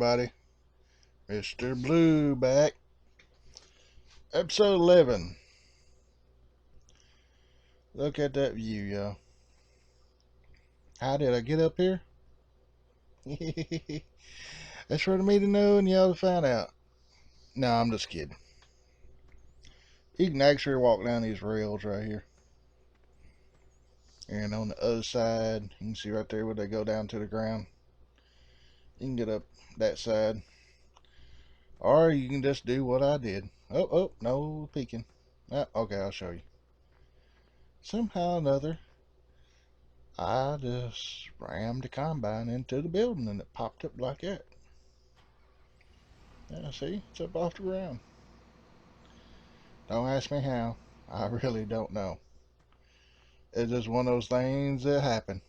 everybody. Mr. Blue back. Episode 11. Look at that view, y'all. How did I get up here? That's for me to know and y'all to find out. No, I'm just kidding. You can actually walk down these rails right here. And on the other side, you can see right there where they go down to the ground. You can get up that side. Or you can just do what I did. Oh, no peeking. Okay, I'll show you. Somehow or another, I just rammed the combine into the building and it popped up like that. Yeah, see? It's up off the ground. Don't ask me how. I really don't know. It's just one of those things that happen.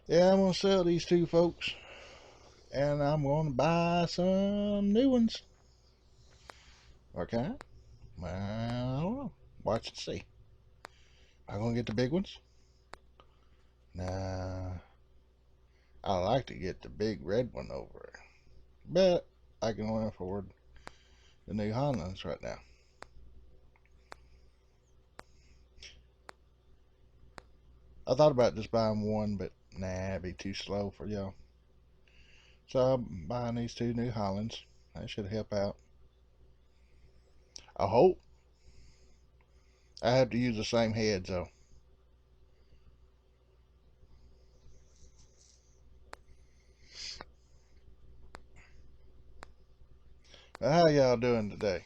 Yeah, I'm going to sell these two folks. And I'm going to buy some new ones. Okay? Well, I don't know. Watch and see. Am I going to get the big ones? Nah. I like to get the big red one over it. But I can only afford the New Hollands right now. I thought about just buying one, but nah, it'd be too slow for y'all. So I'm buying these two New Hollands. That should help out. I hope. I have to use the same heads though. How y'all doing today?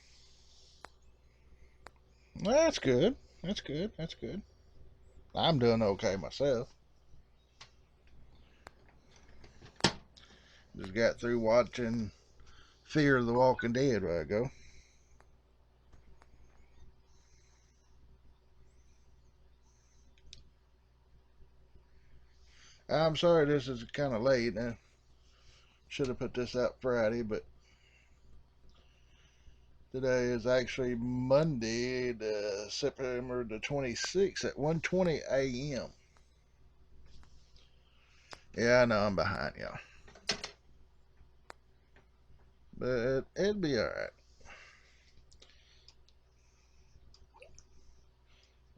That's good. That's good. That's good. I'm doing okay myself. Just got through watching Fear of the Walking Dead a while ago. I'm sorry this is kind of late. I should have put this out Friday, but today is actually Monday, September the 26th at 1:20 a.m. Yeah, I know I'm behind y'all, but it'll be all right.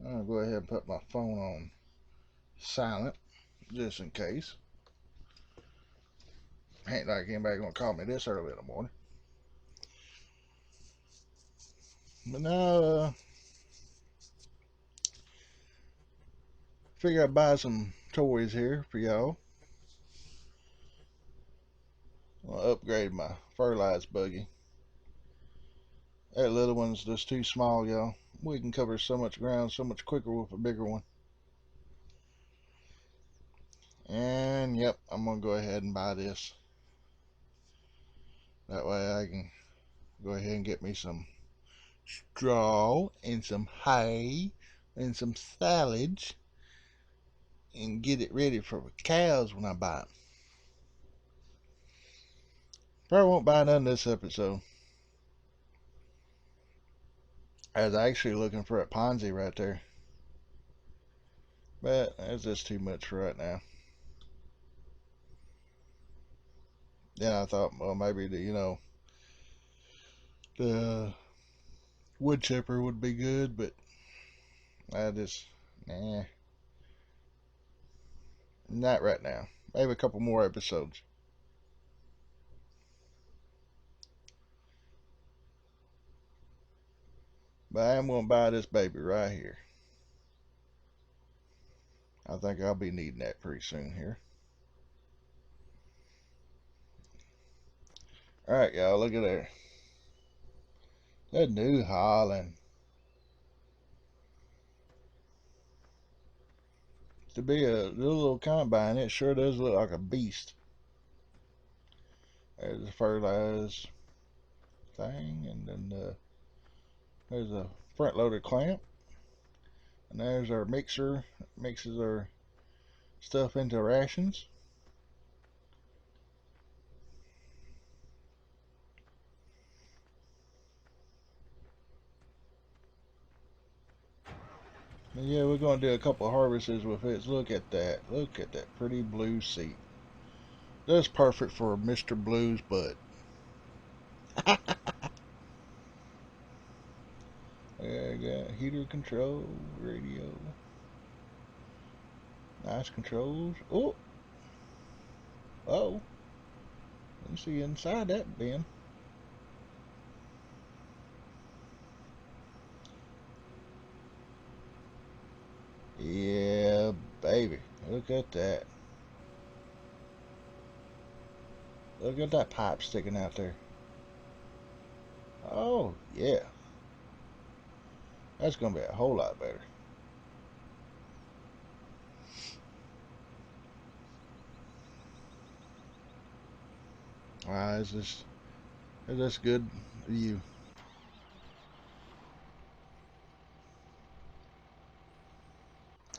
I'm gonna go ahead and put my phone on silent just in case. Ain't like anybody gonna call me this early in the morning. But now, figure I'd buy some toys here for y'all. I'll upgrade my fertilized buggy. That little one's just too small, y'all. We can cover so much ground so much quicker with a bigger one. And yep, I'm gonna go ahead and buy this. That way I can go ahead and get me some straw and some hay and some silage and get it ready for the cows when I buy them. Probably won't buy none this episode. I was actually looking for a Ponzi right there. But that's just too much for right now. Then I thought, well, maybe the wood chipper would be good, but I just, nah, not right now. Maybe a couple more episodes. But I am going to buy this baby right here. I think I'll be needing that pretty soon here. Alright, y'all, look at there. That New Holland. To be a little combine, it sure does look like a beast. There's a fertilized thing, and then there's a front loader clamp. And there's our mixer that mixes our stuff into rations. And yeah, we're going to do a couple of harvests with it. Look at that. Look at that pretty blue seat. That's perfect for Mr. Blue's butt. I got heater control, radio. Nice controls. Oh, oh. Let me see inside that bin. Yeah, baby. Look at that. Look at that pipe sticking out there. Oh, yeah. That's going to be a whole lot better. Wow, is this good view?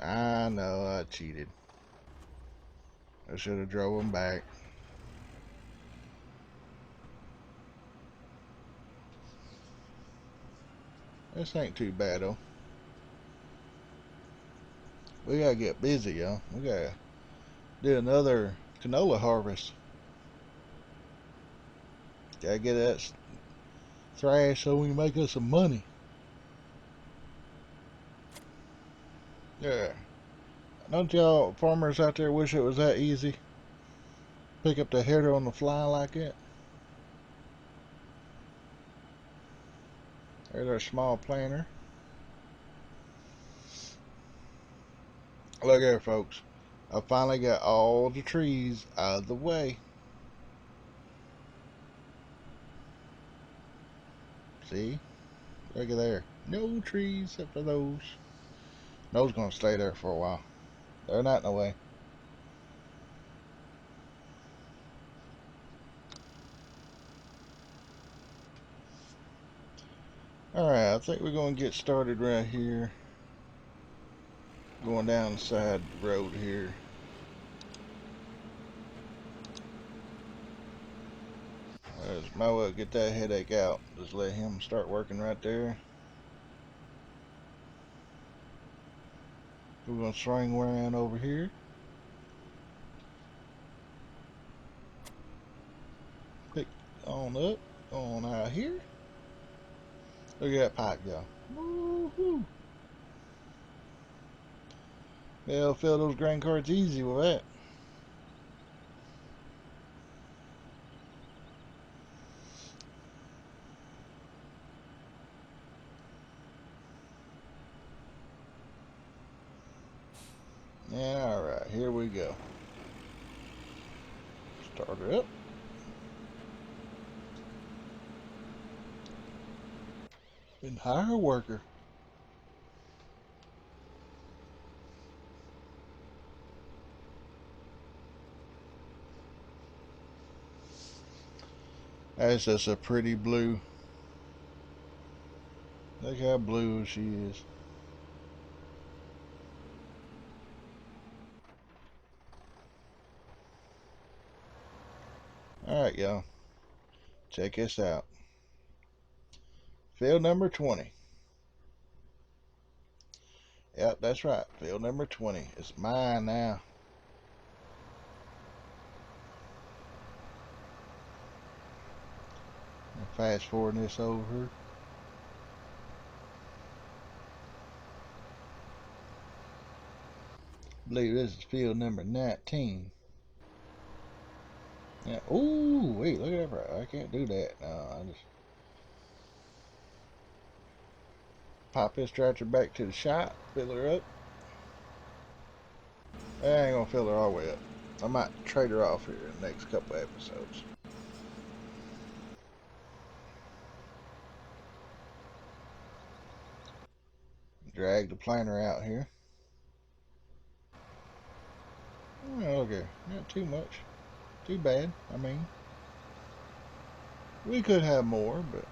I know I cheated. I should have drove him back. This ain't too bad though. We gotta get busy, y'all. We gotta do another canola harvest. Gotta get that thrash so we can make us some money. Yeah. Don't y'all farmers out there wish it was that easy? Pick up the header on the fly like that? There's our small planter. Look here, folks. I finally got all the trees out of the way. See? Look at there. No trees except for those. Those gonna stay there for a while. They're not in the way. Alright, I think we're gonna get started right here. Going down the side road here. Might well get that headache out. Just let him start working right there. We're gonna swing around over here. Pick on up, on out here. Look at that pipe, y'all. Woohoo! They'll fill those grain carts easy with that. And alright, here we go. Start her up. And hire a worker. That's just a pretty blue. Look how blue she is. Alright, y'all. Check this out. Field number 20. Yep, that's right. Field number 20. It's mine now. Fast forwarding this over. I believe this is field number 19. Yeah. Ooh, wait, look at that. I can't do that. No, I just pop this tractor back to the shop, fill her up. I ain't gonna fill her all the way up. I might trade her off here in the next couple episodes. Drag the planter out here. Oh, okay, not too much. Too bad. I mean, we could have more, but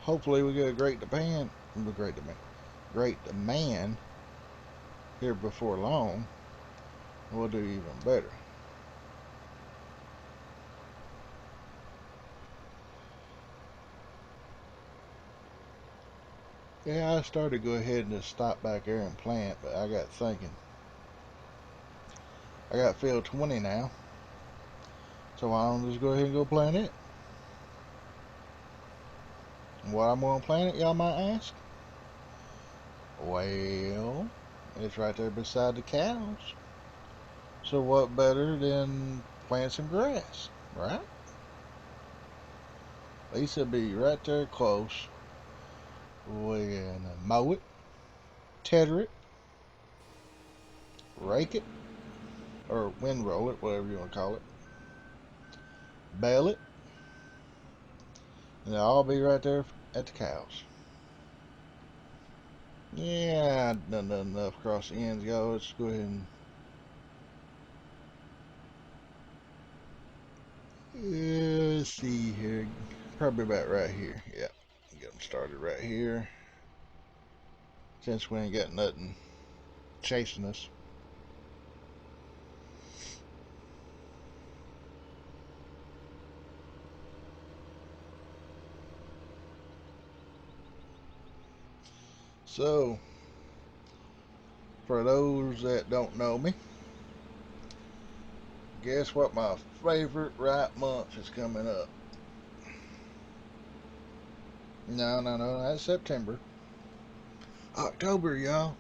hopefully we get a great demand here before long. We'll do even better. Yeah, I started to go ahead and just stop back there and plant, but I got thinking. I got field 20 now. So why don't I just go ahead and go plant it? And what I'm going to plant it, y'all might ask? Well, it's right there beside the cows. So what better than plant some grass, right? At least it'll be right there close. We can mow it, tether it, rake it, or windrow it, whatever you want to call it, bale it, and it'll all be right there at the cows. Yeah, I've done enough across the ends, y'all. Let's go ahead and let's see here. Probably about right here. Yeah, get them started right here. Since we ain't got nothing chasing us. So, for those that don't know me, guess what my favorite ripe month is coming up? No, that's September. October, y'all.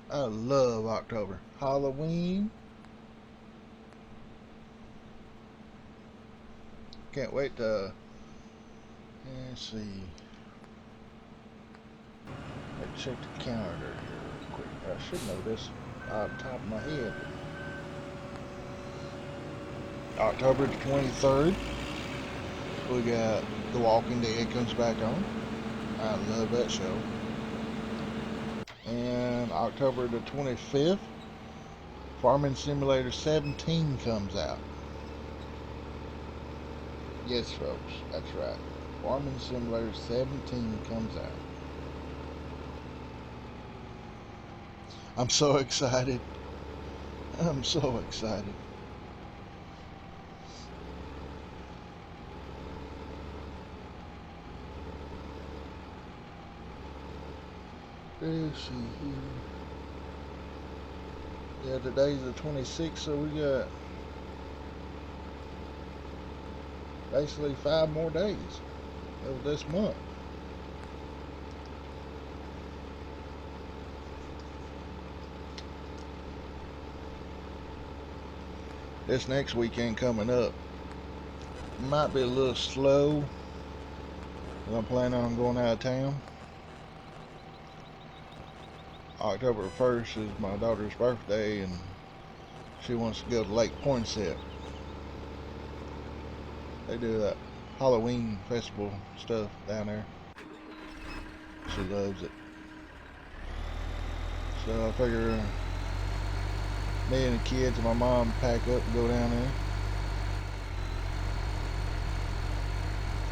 I love October. Halloween. Can't wait to, let's see. Let's check the calendar here real quick. I should know this off the top of my head. October the 23rd, we got The Walking Dead comes back on. I love that show. And October the 25th, Farming Simulator 17 comes out. Yes, folks, that's right. Farming Simulator 17 comes out. I'm so excited. I'm so excited. Let's see here. Yeah, today's the 26th, so we got basically 5 more days of this month. This next weekend coming up might be a little slow. I'm planning on going out of town. October 1st is my daughter's birthday, and she wants to go to Lake Poinsett. They do that Halloween festival stuff down there. She loves it. So I figure me and the kids and my mom pack up and go down there.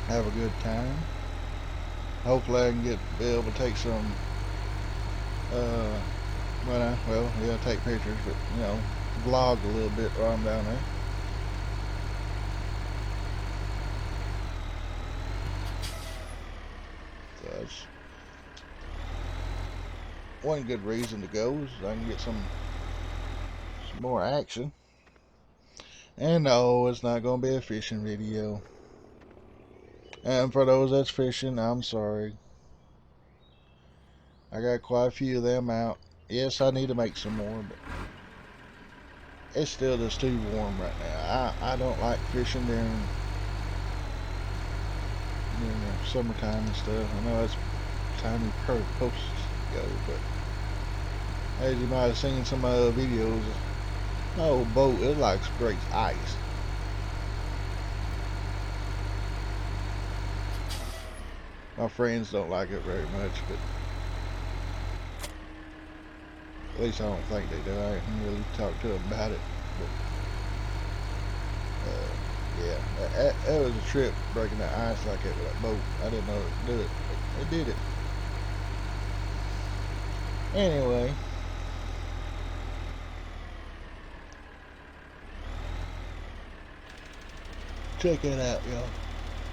Have a good time. Hopefully I can be able to take some, take pictures, but, vlog a little bit while I'm down there. So that's one good reason to go, is I can get some more action. And no, it's not going to be a fishing video. And for those that's fishing, I'm sorry. I got quite a few of them out. Yes, I need to make some more, but it's still just too warm right now. I don't like fishing during the summertime and stuff. I know it's time you're probably supposed to go, but as you might have seen some of the videos, my old boat, it like scrapes ice. My friends don't like it very much, but at least I don't think they do. I haven't really talked to them about it. But, yeah, that was a trip breaking that ice like that with that boat. I didn't know it would do it, but it did it. Anyway. Check it out, y'all.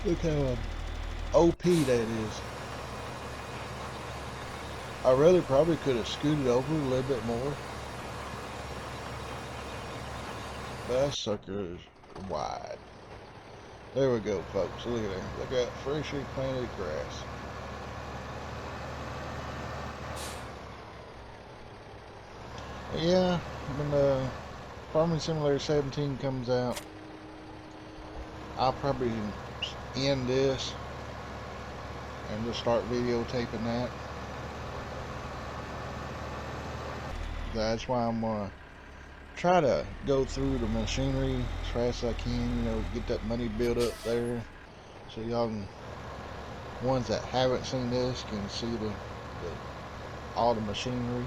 Look how OP that is. I really probably could have scooted over a little bit more. That sucker is wide. There we go, folks. Look at that. Look at that freshly planted grass. Yeah, when Farming Simulator 17 comes out, I'll probably end this and just start videotaping that. That's why I'm gonna try to go through the machinery as fast as I can, get that money built up there so y'all can, ones that haven't seen this can see all the machinery.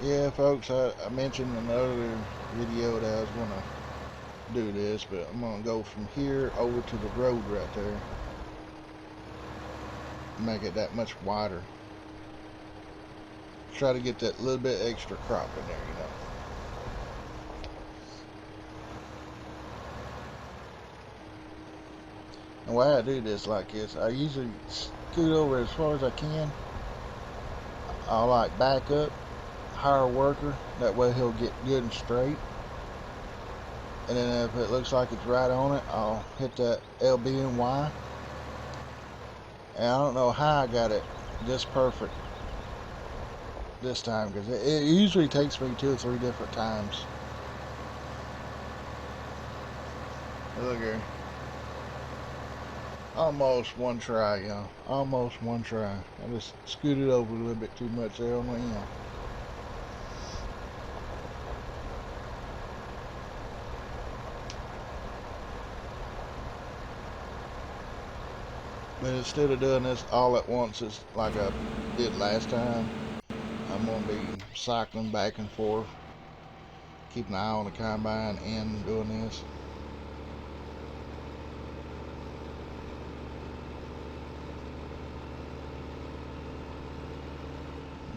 Yeah, folks, I mentioned in another video that I was gonna do this, but I'm gonna go from here over to the road right there, make it that much wider. Try to get that little bit extra crop in there. And why I do this like this, I usually scoot over as far as I can. I'll like back up, hire a worker, that way he'll get good and straight. And then if it looks like it's right on it, I'll hit that LB and Y. And I don't know how I got it just perfect this time, because it usually takes me 2 or 3 different times. Look here. Almost one try, y'all. Almost one try. I just scooted over a little bit too much there on the end. But instead of doing this all at once, it's like I did last time, I'm going to be cycling back and forth, keeping an eye on the combine and doing this.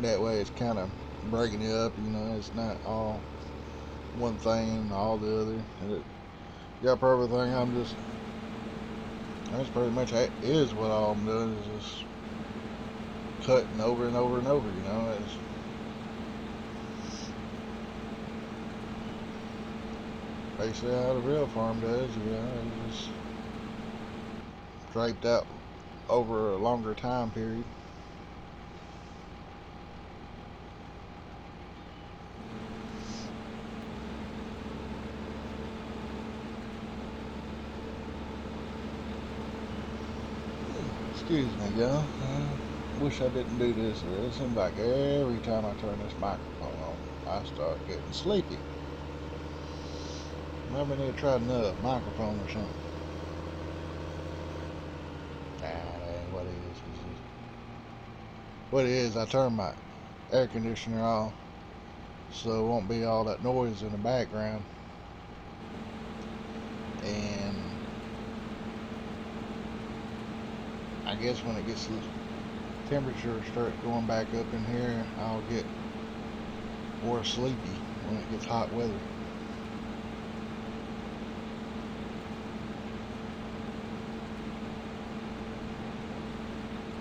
That way it's kind of breaking it up, it's not all one thing, all the other. Got everything, that's pretty much is what all I'm doing, is just cutting over and over and over, It's basically how the real farm does, It's just draped out over a longer time period. Excuse me, y'all. Wish I didn't do this. It seems like every time I turn this microphone on, I start getting sleepy. Maybe I need to try another microphone or something. Nah, that ain't what it is. What it is, I turn my air conditioner off so it won't be all that noise in the background. And I guess when it gets the temperature starts going back up in here, I'll get more sleepy when it gets hot weather.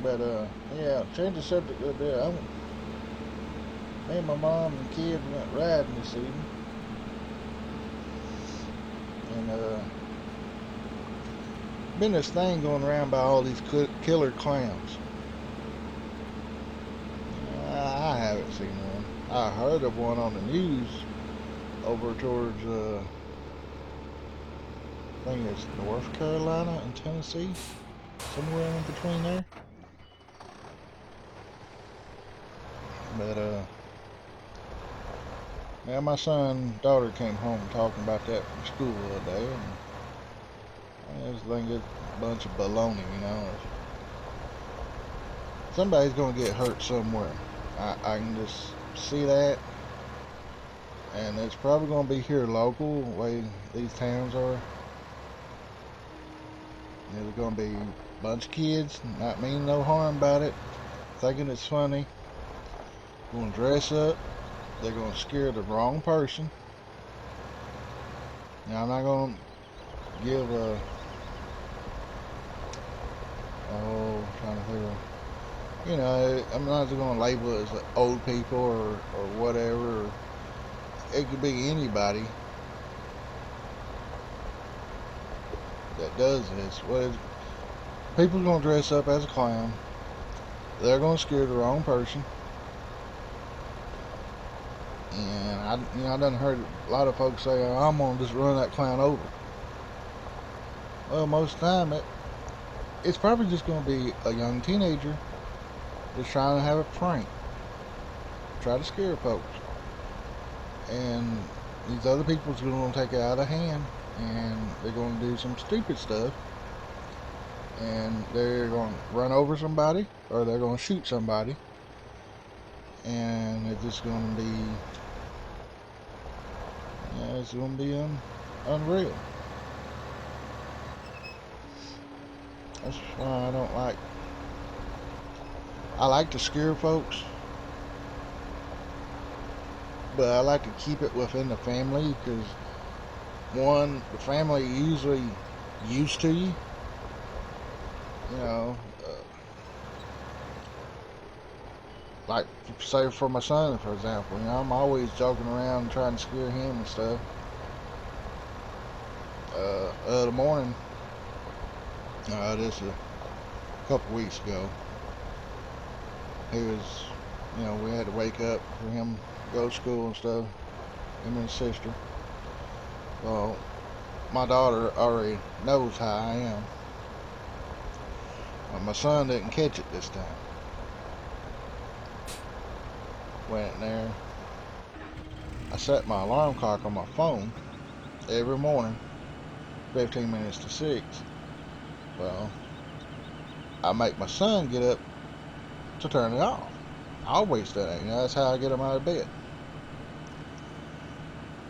But yeah, change the subject a little bit. Me and my mom and kids went riding this evening, and been this thing going around by all these killer clowns. I haven't seen one. I heard of one on the news over towards I think it's North Carolina and Tennessee, somewhere in between there. But yeah, my son and daughter came home talking about that from school the other day, and I just think it's a bunch of baloney, Somebody's gonna get hurt somewhere. I can just see that, and it's probably gonna be here local, the way these towns are. There's gonna be a bunch of kids, not meaning no harm about it, thinking it's funny, gonna dress up. They're gonna scare the wrong person. Now I'm not gonna give trying to think of, You know, I'm not going to label it as old people or whatever. It could be anybody that does this. People going to dress up as a clown. They're going to scare the wrong person. And I done heard a lot of folks say, oh, I'm going to just run that clown over. Well, most of the time, it's probably just going to be a young teenager that's trying to have a prank, try to scare folks. And these other people's going to take it out of hand, and they're going to do some stupid stuff, and they're going to run over somebody, or they're going to shoot somebody, and it's just going to be, yeah, it's going to be unreal. That's why I don't like. I like to scare folks, but I like to keep it within the family because one, the family usually used to you. You know, like say for my son, for example. You know, I'm always joking around and trying to scare him and stuff. The morning, this a couple weeks ago, he was, you know, we had to wake up for him to go to school and stuff. Him and his sister. Well, my daughter already knows how I am. My son didn't catch it this time. Went in there. I set my alarm clock on my phone every morning, 15 minutes to 6. Well, I make my son get up to turn it off. I always do that. You know, that's how I get him out of bed.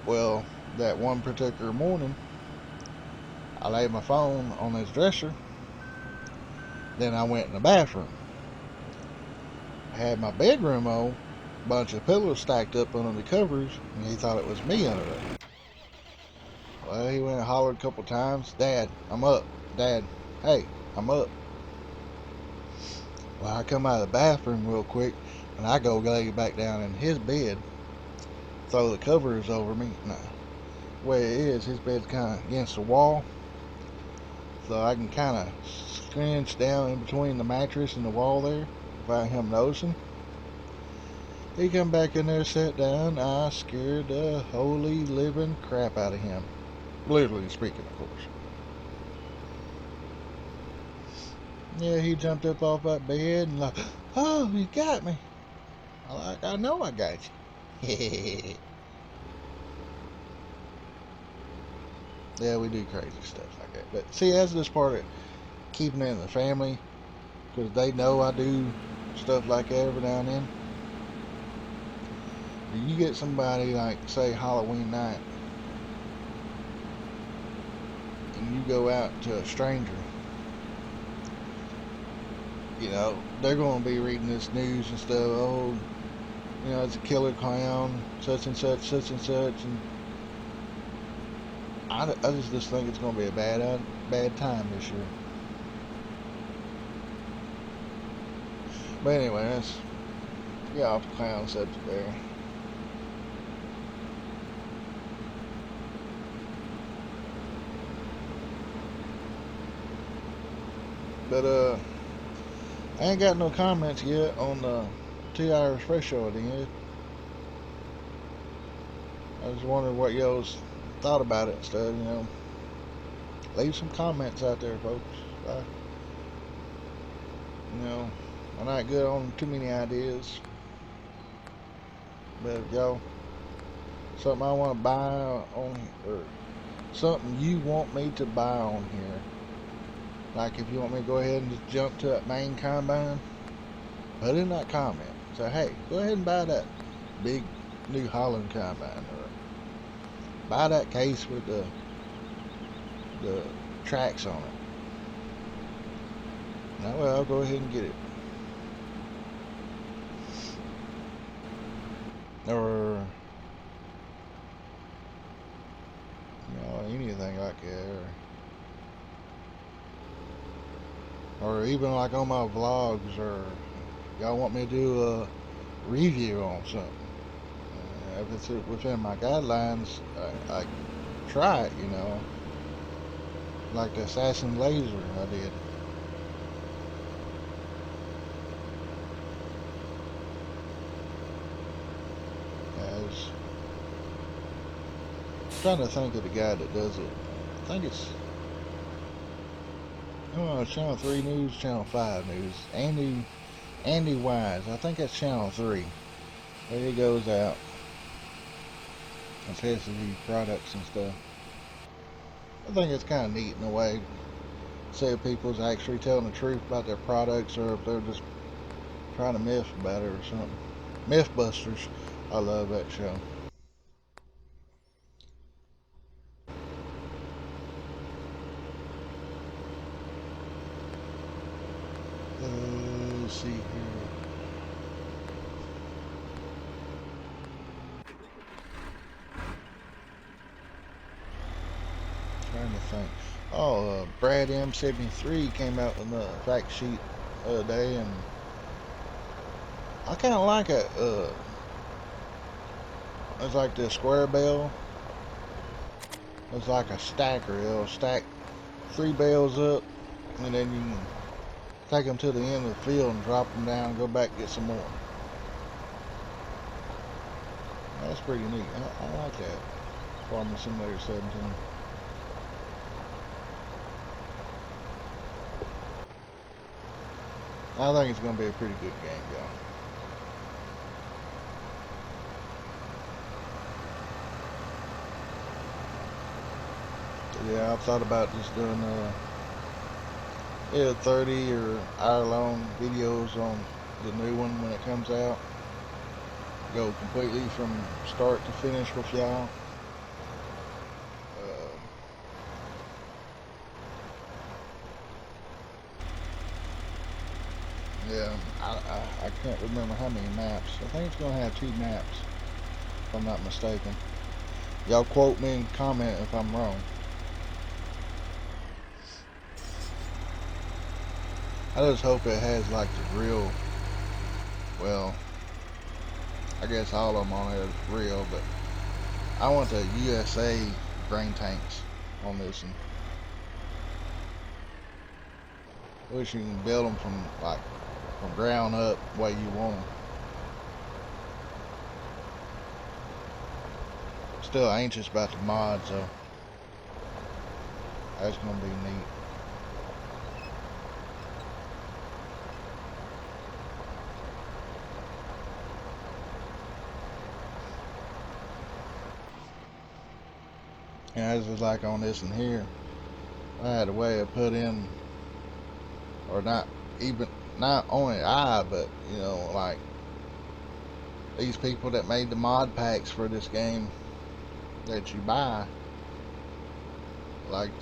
Well, that one particular morning, I laid my phone on his dresser. Then I went in the bathroom. I had my bedroom on, bunch of pillows stacked up under the covers, and he thought it was me under there. Well, he went and hollered a couple times, Dad, I'm up. Dad, hey, I'm up. Well, I come out of the bathroom real quick, and I go lay back down in his bed, throw the covers over me. Nah, the way it is, his bed's kind of against the wall, so I can kind of scrunch down in between the mattress and the wall there without him noticing. He come back in there, sat down. I scared the holy living crap out of him. Literally speaking, of course. Yeah, he jumped up off that bed and like, oh, you got me. I know I got you. Yeah, we do crazy stuff like that. But see, that's just part of keeping it in the family because they know I do stuff like that every now and then. You get somebody like, say, Halloween night, and you go out to a stranger, you know, they're going to be reading this news and stuff. Oh, you know, it's a killer clown, such and such, such and such, and I just think it's going to be a bad time this year. But anyway, let's get off the clown subject there. But I ain't got no comments yet on the 2 Irish Fresh show at the end. I was wondering what y'all's thought about it and stuff, you know. Leave some comments out there, folks. You know, I'm not good on too many ideas. But if y'all, something I want to buy on, or something you want me to buy on here, like if you want me to go ahead and just jump to that main combine, put in that comment. Say, hey, go ahead and buy that big New Holland combine, or buy that case with the tracks on it. That way I'll go ahead and get it. Or, you know, anything like that. Or even like on my vlogs, or y'all want me to do a review on something. If it's within my guidelines, I try it, you know. Like the Assassin Laser I did. As trying to think of the guy that does it. I think it's Channel 3 News, Channel 5 News. Andy Wise. I think that's Channel 3. Where he goes out and tests these products and stuff. I think it's kind of neat in a way. See if people's actually telling the truth about their products or if they're just trying to myth about it or something. Mythbusters. I love that show. Let's see here. Trying to think. Oh, Brad M73 came out with a fact sheet the other day, and I kind of like it. It's like the square bell. It's like a stacker. It'll stack 3 bales up, and then you can take them to the end of the field and drop them down and go back and get some more. That's pretty neat. I like that. Farming Simulator 17. I think it's going to be a pretty good game, y'all. Yeah, I've thought about just doing either 30 or hour-long videos on the new one when it comes out. Go completely from start to finish with y'all. Uh, yeah, I can't remember how many maps. I think it's going to have 2 maps, if I'm not mistaken. Y'all quote me and comment if I'm wrong. I just hope it has like the real, well, I guess all of them on there is real, but I want the USA grain tanks on this one. Wish you can build them from ground up the way you want them. Still anxious about the mods though. That's gonna be neat. And as it's like on this one here, I had a way to put in, or not even, not only but you know, like these people that made the mod packs for this game that you buy, like I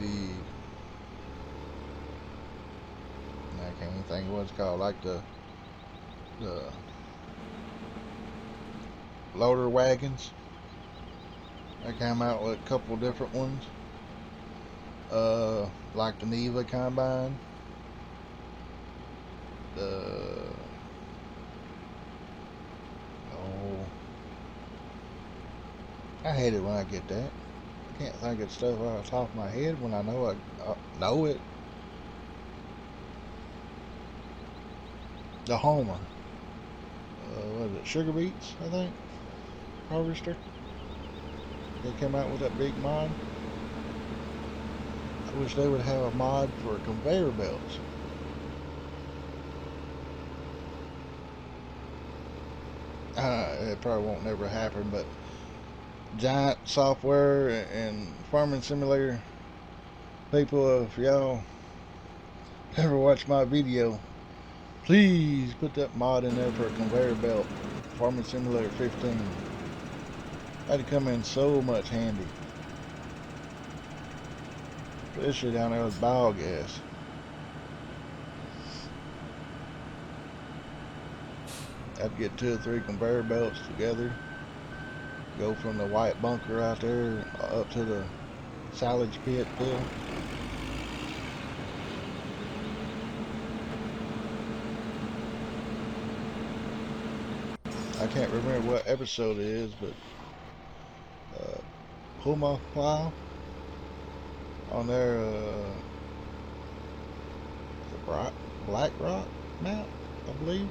can't even think of what it's called, like the loader wagons. They came out with a couple different ones. Like the Neva combine. The oh, I hate it when I get that. I can't think of stuff off the top of my head when I know it. The Homer. What is it? Sugar beets, I think. Harvester. They came out with that big mod. I wish they would have a mod for conveyor belts. It probably won't never happen, but Giant Software and Farming Simulator people, if y'all ever watch my video, please put that mod in there for a conveyor belt. Farming Simulator 15. That'd come in so much handy. Especially down there with biogas. I'd get 2 or 3 conveyor belts together. Go from the white bunker out there up to the silage pit fill. I can't remember what episode it is, but Puma Plow on their the Black Rock map, I believe.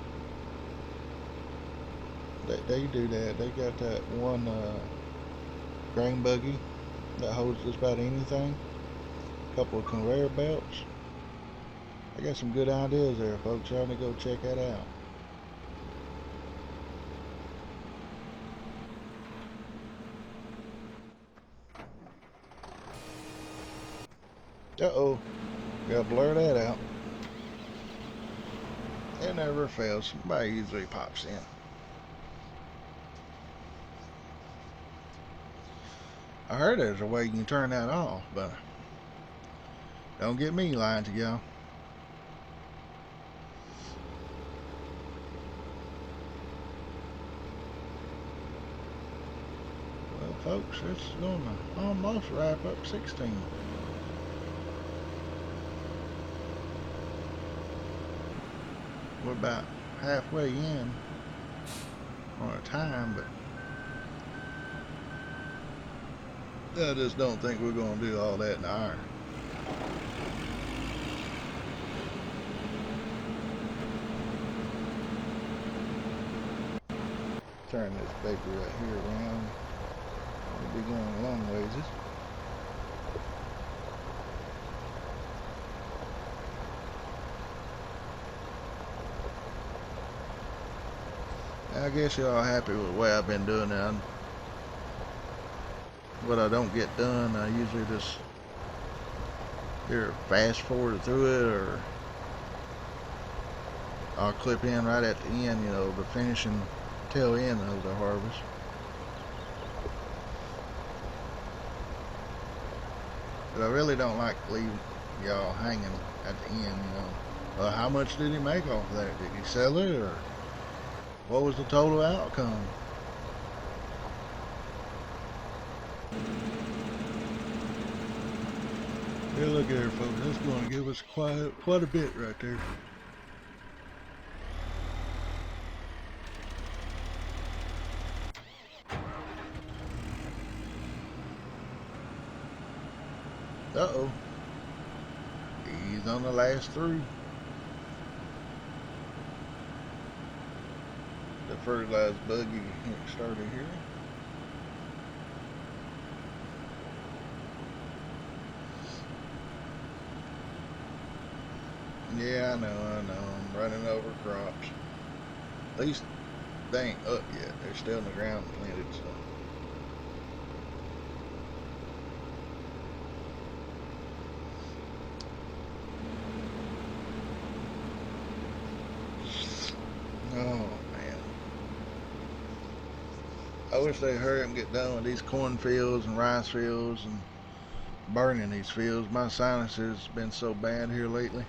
They do that. They got that one grain buggy that holds just about anything. A couple of conveyor belts. I got some good ideas there, folks. Y'all need to go check that out. Uh-oh. Gotta blur that out. It never fails. Somebody usually pops in. I heard there's a way you can turn that off, but don't get me lying to y'all. Well, folks, it's gonna almost wrap up 16. We're about halfway in on our time, but I just don't think we're gonna do all that in an hour. Turn this baby right here around. We'll be going a long ways. I guess y'all happy with the way I've been doing it. What I don't get done, I usually just either fast forward through it, or I'll clip in right at the end, you know, the finishing tail end of the harvest. But I really don't like leaving y'all hanging at the end, you know. Well, how much did he make off of that? Did he sell it, or what was the total outcome? Here, look at her, folks. That's going to give us quite a bit right there. Uh-oh. He's on the last three. The fertilized buggy started here. Yeah, I know. I'm running over crops. At least they ain't up yet. They're still in the ground planted, so. Oh, man. I wish they'd hurry up and get done with these cornfields and rice fields and burning these fields. My sinuses has been so bad here lately.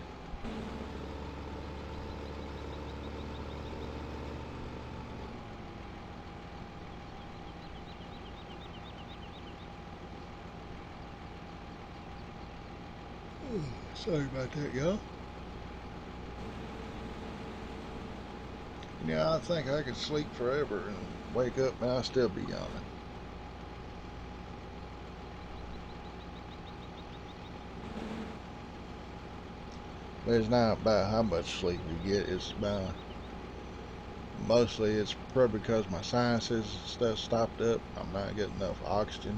Sorry about that, y'all. Yeah, I think I could sleep forever and wake up and I'll still be yawning. But it's not about how much sleep we get. It's about, mostly it's probably because my sinuses and stuff stopped up. I'm not getting enough oxygen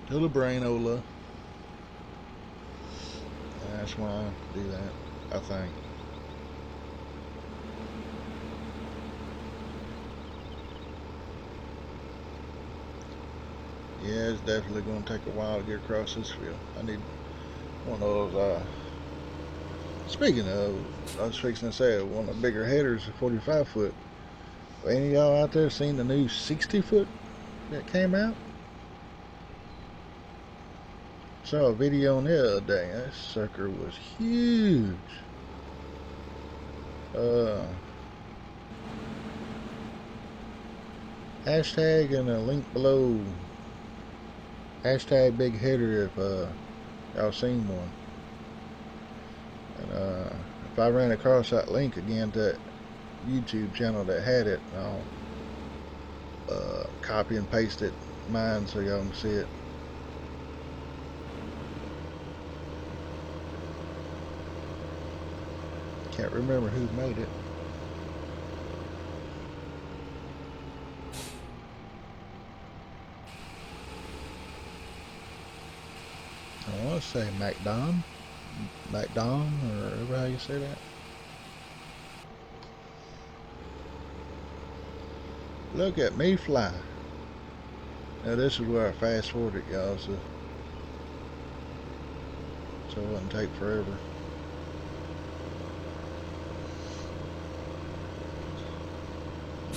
to the brainola. And that's why I do that, I think. Yeah, it's definitely going to take a while to get across this field. I need one of those, speaking of, I was fixing to say one of the bigger headers, a 45 foot. Any of y'all out there seen the new 60 foot that came out? Saw a video on the other day. That sucker was huge. Hashtag and a link below. Hashtag big header if y'all seen one. And if I ran across that link again to that YouTube channel that had it. I'll copy and paste it mine so y'all can see it. Can't remember who made it. I want to say MacDon, or however how you say that. Look at me fly. Now this is where I fast forward it, y'all, so it wouldn't take forever.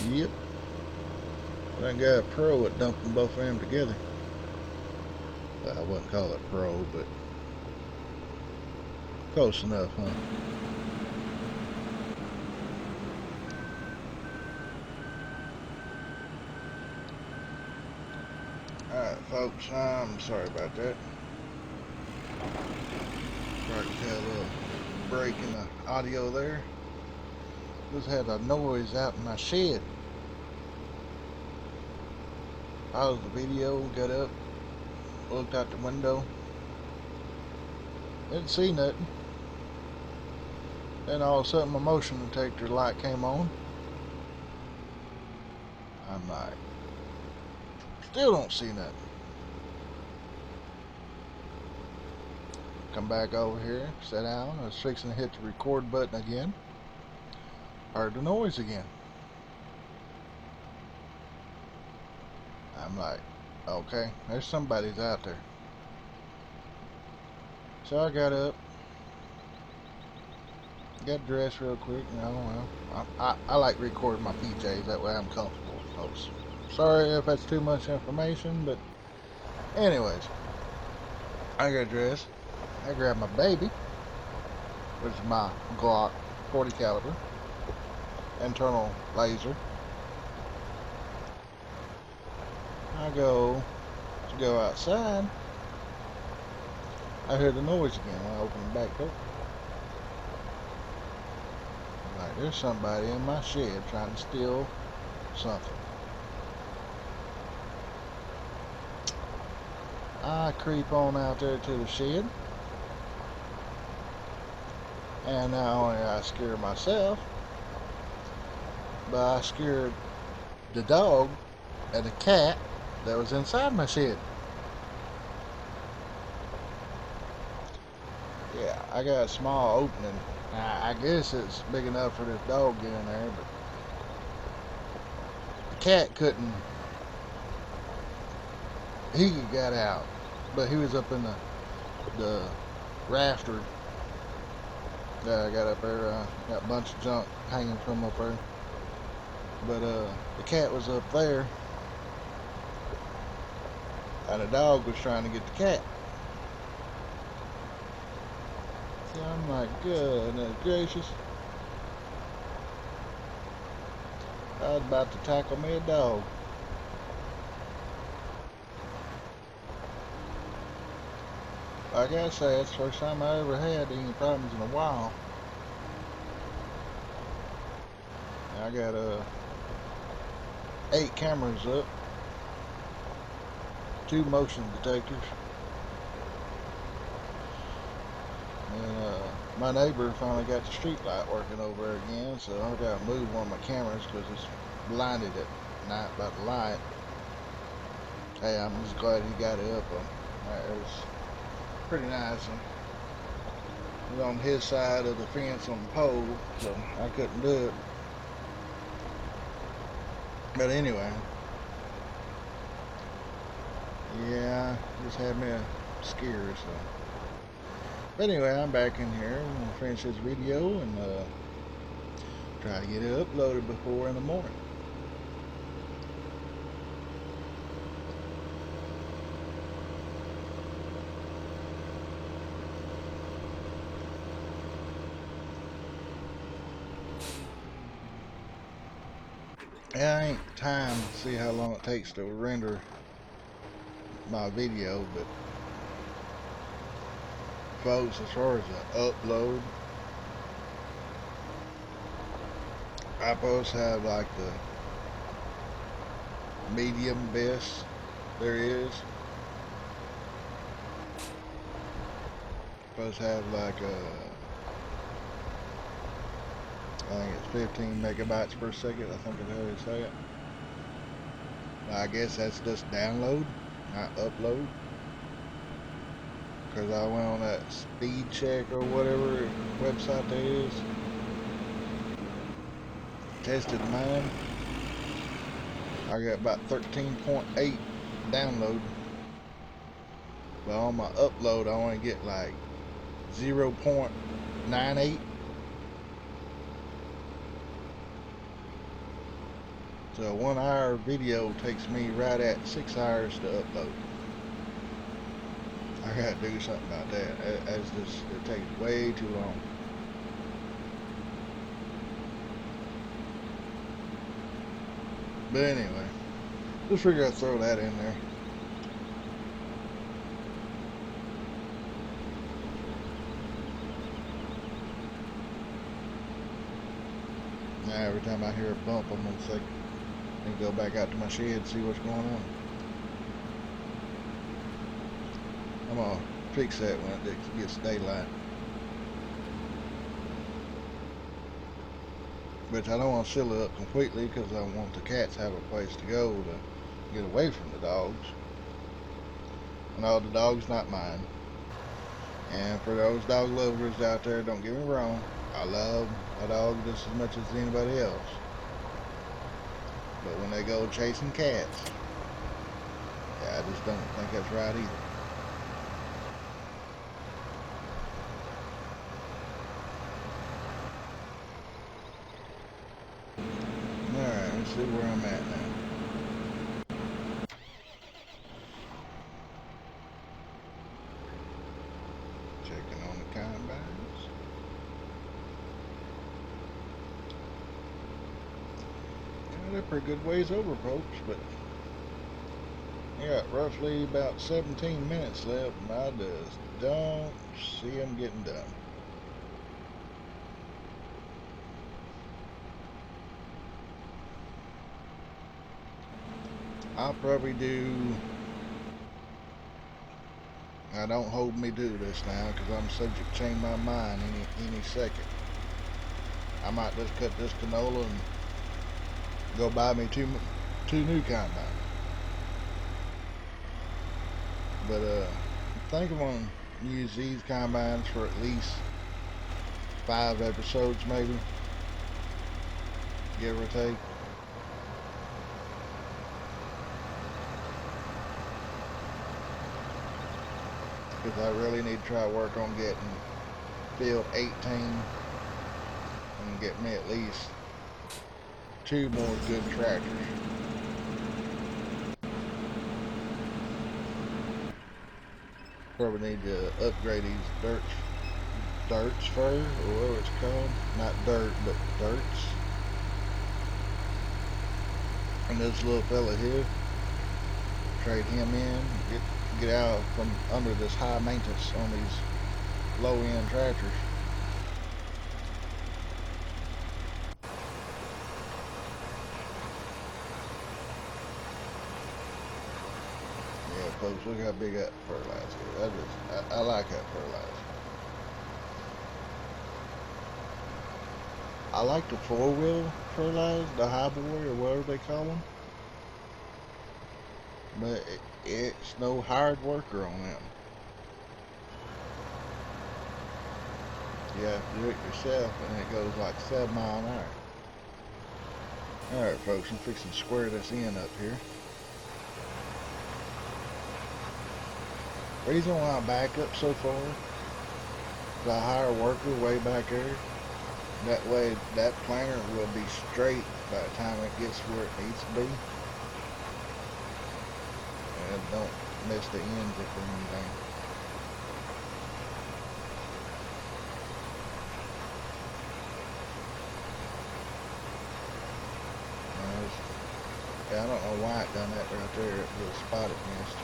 Yep. I got a pro at dumping both of them together. Well, I wouldn't call it pro, but close enough, huh? Alright, folks, I'm sorry about that. Sorry to have a little break in the audio there. Just had a noise out in my shed. Paused the video, got up, looked out the window. Didn't see nothing. Then all of a sudden my motion detector light came on. I'm like, still don't see nothing. Come back over here, sit down. I was fixing to hit the record button again. Heard the noise again. I'm like, okay, there's somebody's out there. So I got up, got dressed real quick, I like recording my PJs, that way I'm comfortable, folks. Sorry if that's too much information, but anyways, I got dressed, I grabbed my baby, which is my Glock 40 caliber, internal laser. I go to go outside, I heard the noise again when I opened the back door. Like, there's somebody in my shed trying to steal something. I creep on out there to the shed, and not only I scare myself, but I scared the dog and the cat that was inside my shed. Yeah, I got a small opening. I guess it's big enough for this dog to get in there, but the cat couldn't. He got out, but he was up in the rafter that I got up there. Got a bunch of junk hanging from up there. But the cat was up there, and the dog was trying to get the cat. So I'm like, goodness gracious. I was about to tackle me a dog. Like I say, it's the first time I ever had any problems in a while. I got 8 cameras up, 2 motion detectors, and my neighbor finally got the street light working over there again, so I gotta move one of my cameras because it's blinded at night by the light. Hey, I'm just glad he got it up. It was pretty nice. It was on his side of the fence on the pole, so I couldn't do it. But anyway, yeah, just had me a scare, so. But anyway, I'm back in here. I'm gonna finish this video and try to get it uploaded before in the morning. I ain't time to see how long it takes to render my video, but folks, as far as the upload, I supposed to have like the medium best there is. Supposed to have like I think it's 15 megabytes per second. I think is how they say it. I guess that's just download, not upload. Because I went on that speed check or whatever website that is, tested mine. I got about 13.8 download, but on my upload I only get like 0.98. So a 1 hour video takes me right at 6 hours to upload. I gotta do something about that. It takes way too long. But anyway, just figure I'd throw that in there. Now every time I hear a bump, I'm gonna say, and go back out to my shed and see what's going on. I'm gonna fix that when it gets daylight. But I don't want to seal it up completely because I want the cats to have a place to go to get away from the dogs. No, the dog's not mine. And for those dog lovers out there, don't get me wrong, I love a dog just as much as anybody else. But when they go chasing cats, yeah, I just don't think that's right either. Alright, let's see where I'm at now. Checking on the combines. Yeah, they're pretty good ways over, folks, but I got roughly about 17 minutes left, and I just don't see them getting done. I'll probably do. Now don't hold me to this now, because I'm subject to change my mind any second. I might just cut this canola and go buy me two new combines. But I think I'm gonna use these combines for at least 5 episodes, maybe, give or take. Because I really need to try to work on getting field 18 and get me at least 2 more good tractors. Probably need to upgrade these dirts fur, or whatever it's called. Not dirt, but dirts. And this little fella here, trade him in, get out from under this high maintenance on these low end tractors. Yeah, folks, look how big that fertilizer is. I like that fertilizer. I like the 4-wheel fertilizer, the high boy or whatever they call them. But it's no hard worker on them. You have to do it yourself, and it goes like 7 miles an hour. Alright, folks, I'm fixing to square this end up here. Reason why I back up so far is I hire a worker way back there. That way, that planter will be straight by the time it gets where it needs to be. And don't miss the ends if anything. Yeah, I don't know why it done that right there. It was spotted missed.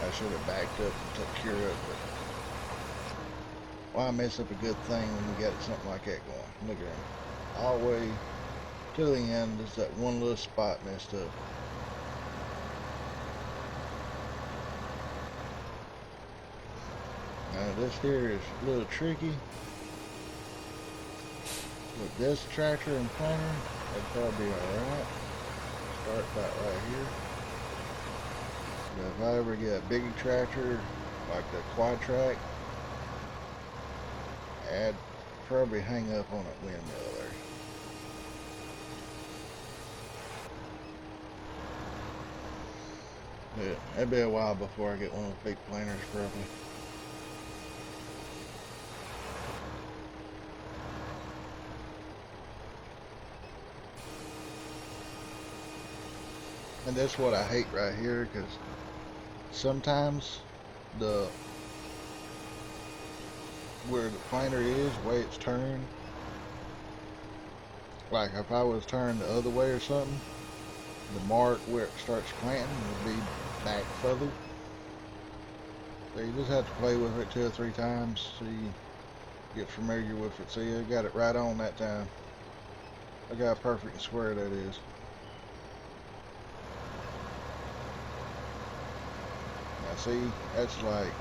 I should have backed up and took care of it. Why mess up a good thing when you got something like that going? Look at him. All the way to the end, just that one little spot messed up. Now this here is a little tricky. With this tractor and planter, that'd probably be alright. Start about right here. But if I ever get a bigger tractor, like the quad track, I'd probably hang up on that windmill there. But it'd be a while before I get one of those big planters probably. And that's what I hate right here, because sometimes the where the planter is, the way it's turned, like if I was turned the other way or something, the mark where it starts planting would be back further. So you just have to play with it 2 or 3 times so you get familiar with it. See, I got it right on that time. I got a perfect square that is. Now see, that's like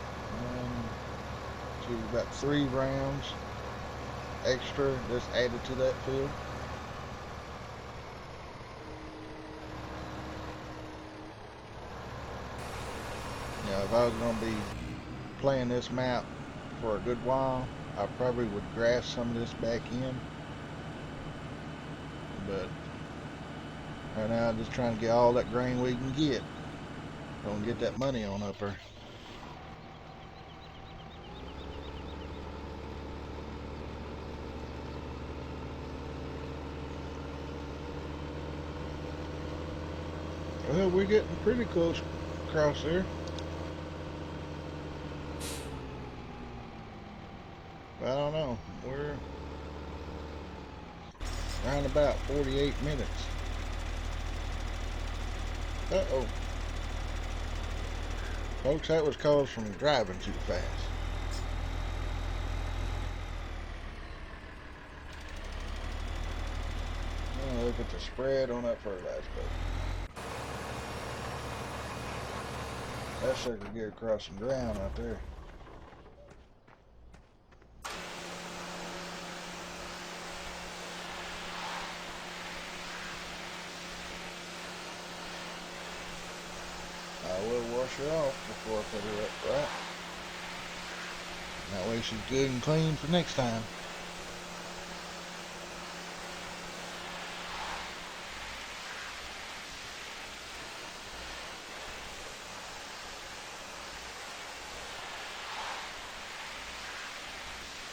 1, 2, about 3 rounds extra just added to that field. Now if I was going to be playing this map for a good while, I probably would grass some of this back in. But right now I'm just trying to get all that grain we can get. Don't get that money on up there. Well, we're getting pretty close across there. I don't know. We're around about 48 minutes. Uh-oh. Folks, that was caused from driving too fast. Oh, look at the spread on that fertilizer bed. That sucker could get across some ground out there. I will wash her off before I put her up, right? That way she's good and clean for next time.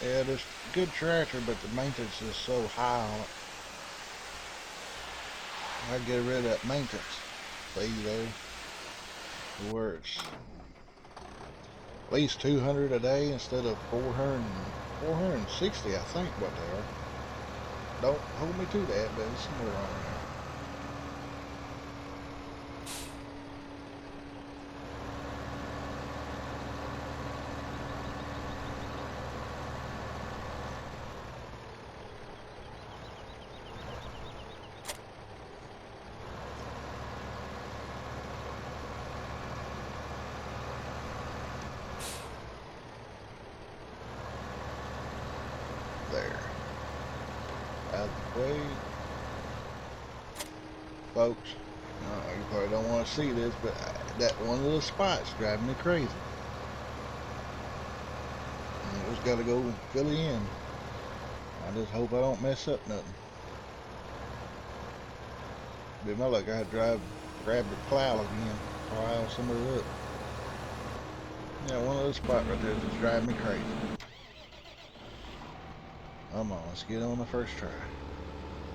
Yeah, this good tractor, but the maintenance is so high on it. I get rid of that maintenance fee there, where it's at least 200 a day instead of 460, I think, what they are. Don't hold me to that, but it's somewhere around there. There. Out of the way. Folks, you probably don't want to see this, but that one little spot's driving me crazy. And I just got to go fill it in. I just hope I don't mess up nothing. Be my luck, I had to grab the plow again, plow some of it up. Yeah, one of those spots right there just driving me crazy. Come on, let's get on the first try.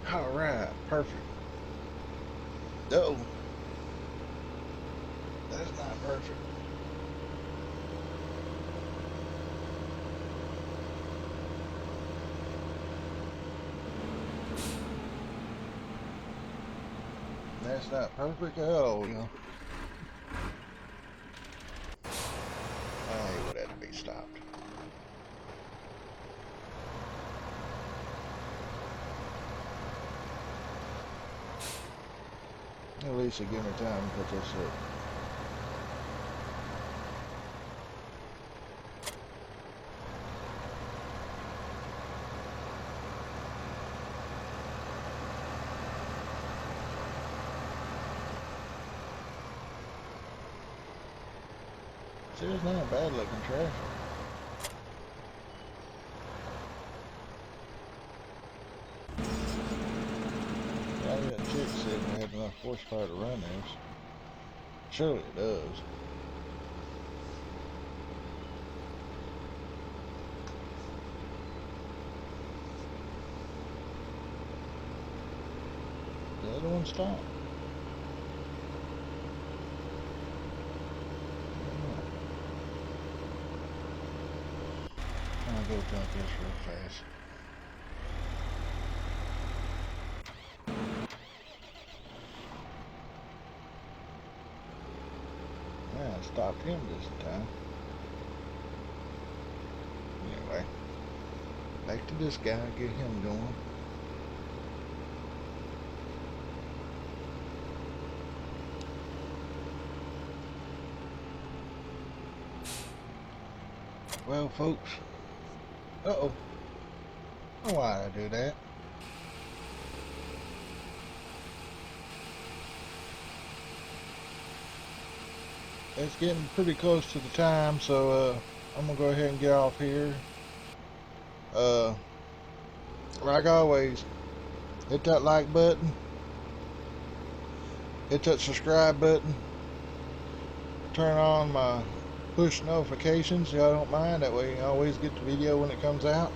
Alright, perfect. Oh, that's not perfect. That's not perfect at all, you know. I would have to be stopped. least give me time to put this up. See, it's not a bad looking tractor. Yeah, I got a chick said we had enough horsepower to run this. Surely it does. The other one stopped. I'll go dump this real fast. Yeah, I stopped him this time. Anyway, back to this guy, get him going. Well, folks, uh-oh, I don't know why I do that. It's getting pretty close to the time, so I'm gonna go ahead and get off here. Uh, like always, hit that like button, hit that subscribe button, turn on my push notifications, y'all don't mind, that way you always get the video when it comes out.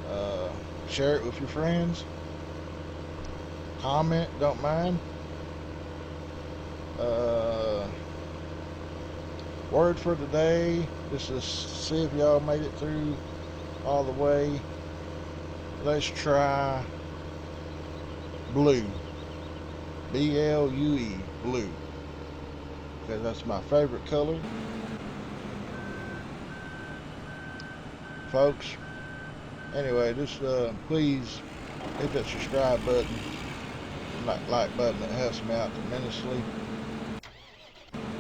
Uh, share it with your friends, comment, don't mind. Word for today, just to see if y'all made it through all the way. Let's try blue. B-L-U-E, blue. Because that's my favorite color. Folks, anyway, just please hit that subscribe button, like button, that helps me out tremendously.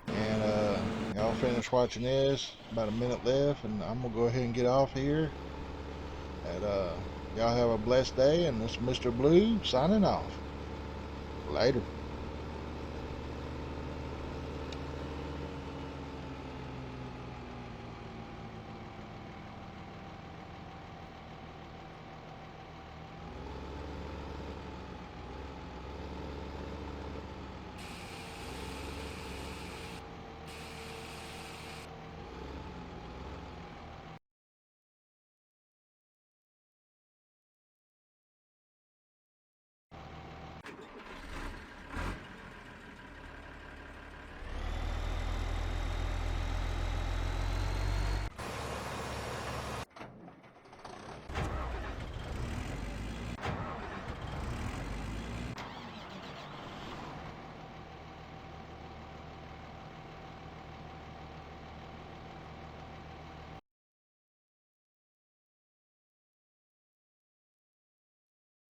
And y'all finish watching this, about a minute left, and I'm gonna go ahead and get off here. And y'all have a blessed day, and this is Mr. Blue signing off. Later.